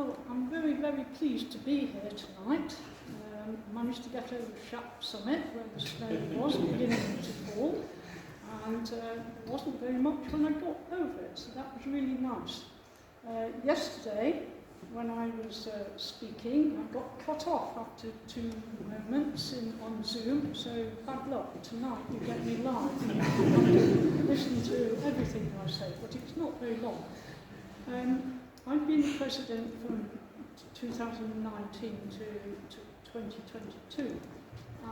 Well, I'm very, very pleased to be here tonight. Managed to get over Shap Summit where the snow was beginning to fall, and there wasn't very much when I got over it, so that was really nice. Yesterday, when I was speaking, I got cut off after 2 moments on Zoom, so bad luck. Tonight you get me live. You have to listen to everything I say, but it's not very long. I've been the president from 2019 to 2022,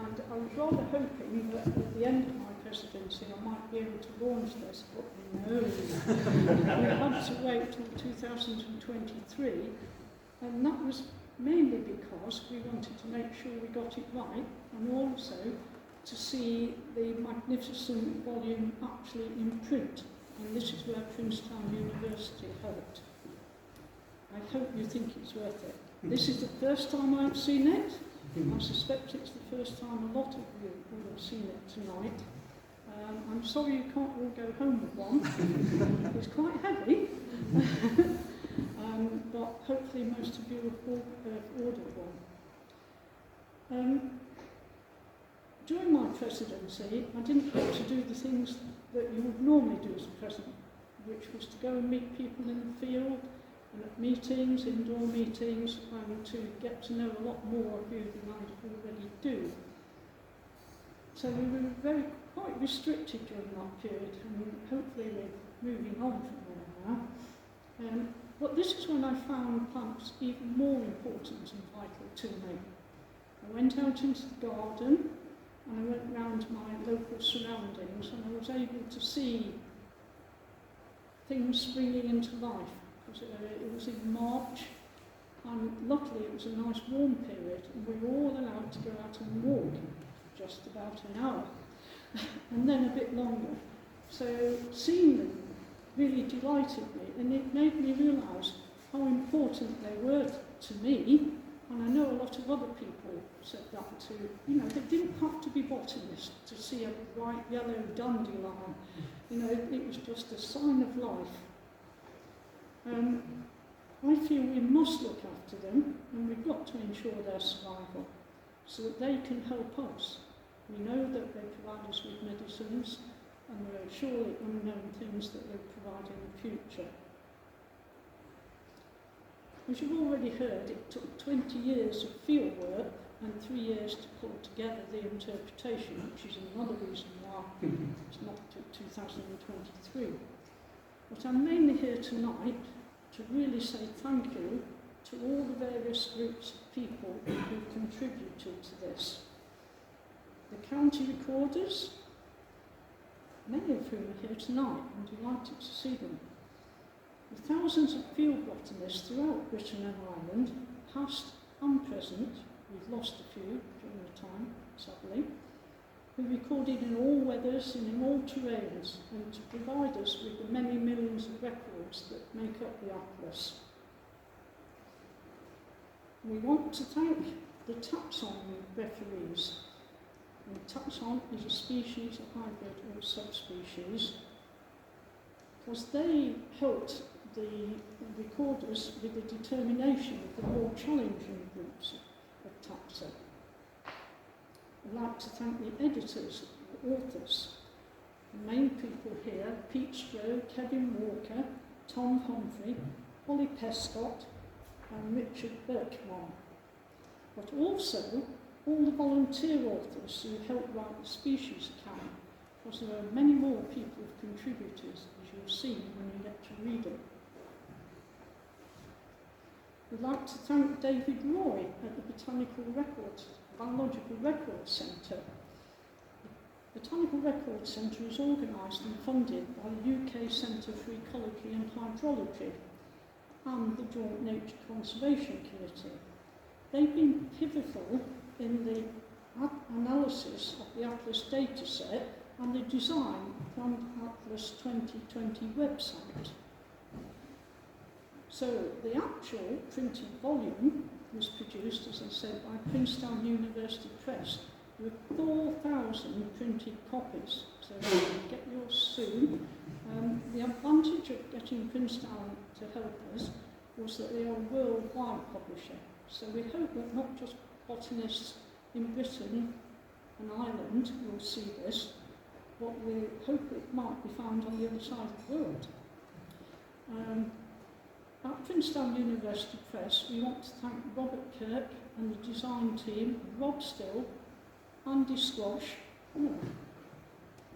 and I was rather hoping that at the end of my presidency I might be able to launch this, but no. We had to wait till 2023, and that was mainly because we wanted to make sure we got it right, and also to see the magnificent volume actually in print, and this is where Princetown University helped. I hope you think it's worth it. This is the first time I've seen it. I suspect it's the first time a lot of you will have seen it tonight. I'm sorry you can't all go home with one. It's quite heavy. But hopefully most of you have ordered one. During my presidency, I didn't get to do the things that you would normally do as a president, which was to go and meet people in the field, and at meetings, indoor meetings, and to get to know a lot more of you than I already do. So we were quite restricted during that period, and hopefully we're moving on from there now. But this is when I found plants even more important and vital to me. I went out into the garden, and I went round my local surroundings, and I was able to see things springing into life. It was in March, and luckily it was a nice warm period, and we were all allowed to go out and walk for just about an hour, and then a bit longer. So seeing them really delighted me, and it made me realise how important they were to me, and I know a lot of other people said that too. You know, they didn't have to be botanists to see a bright yellow dandelion. You know, it was just a sign of life. I feel we must look after them, and we've got to ensure their survival so that they can help us. We know that they provide us with medicines, and there are surely unknown things that they'll provide in the future. As you've already heard, it took 20 years of field work and 3 years to pull together the interpretation, which is another reason why it's not till 2023. But I'm mainly here tonight to really say thank you to all the various groups of people who contributed to this. The county recorders, many of whom are here tonight. I'm delighted to see them. The thousands of field botanists throughout Britain and Ireland, past and present, we've lost a few during the time, sadly, who recorded in all weathers and in all terrains, and to provide us with the many millions of records that make up the atlas. We want to thank the taxon referees. And taxon is a species, a hybrid or subspecies, because they helped the recorders with the determination of the more challenging groups of taxa. I'd like to thank the editors, the authors, the main people here, Pete Stroh, Kevin Walker, Tom Humphrey, Holly Pescott and Richard Birkman. But also all the volunteer authors who helped write the species account, because there are many more people who've contributed, as you'll see when you get to read it. We'd like to thank David Roy at the Biological Records Centre. The Botanical Records Centre is organised and funded by the UK Centre for Ecology and Hydrology and the Joint Nature Conservation Committee. They've been pivotal in the analysis of the Atlas dataset and the design from Atlas 2020 website. So the actual printed volume was produced, as I said, by Princetown University Press with 4,000 printed copies. So get yours soon. The advantage of getting Princetown to help us was that they are a worldwide publisher. So we hope that not just botanists in Britain and Ireland will see this, but we hope it might be found on the other side of the world. At Princeton University Press, we want to thank Robert Kirk and the design team, Rob Still, Andy Squash. Oh,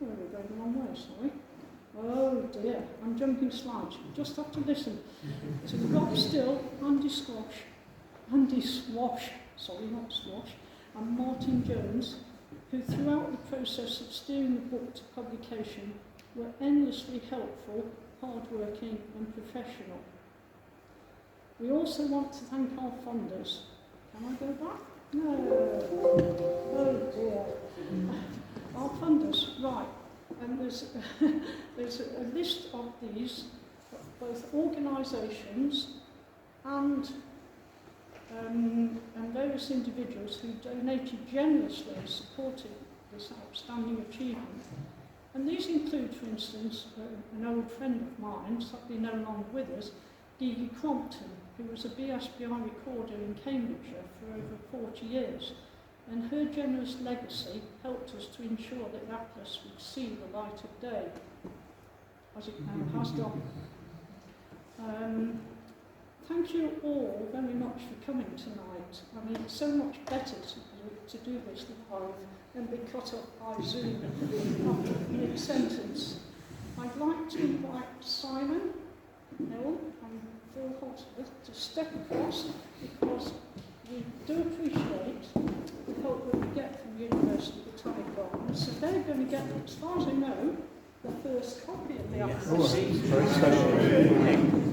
we're going the wrong way, sorry. Oh dear, I'm jumping slides. You just have to listen to Rob Still, Andy Swash, sorry, not Swash, and Martin Jones, who throughout the process of steering the book to publication were endlessly helpful, hard-working and professional. We also want to thank our funders. Can I go back? No. Oh dear. Our funders, right. And there's a list of these, both organisations and various individuals who donated generously and supported this outstanding achievement. And these include, for instance, an old friend of mine, sadly no longer with us, Dee Crompton, who was a BSBI recorder in Cambridgeshire for over 40 years. And her generous legacy helped us to ensure that the Atlas would see the light of day, as it now has done. Thank you all very much for coming tonight. I mean, it's so much better to do this live than be cut off by Zoom after mid-sentence. I'd like to invite Simon, Hill and Phil Holdsworth to step across, because we do appreciate the help that we get from the University Botanic Gardens. So they're going to get, as far as I know, the first copy of the Atlas. Very special.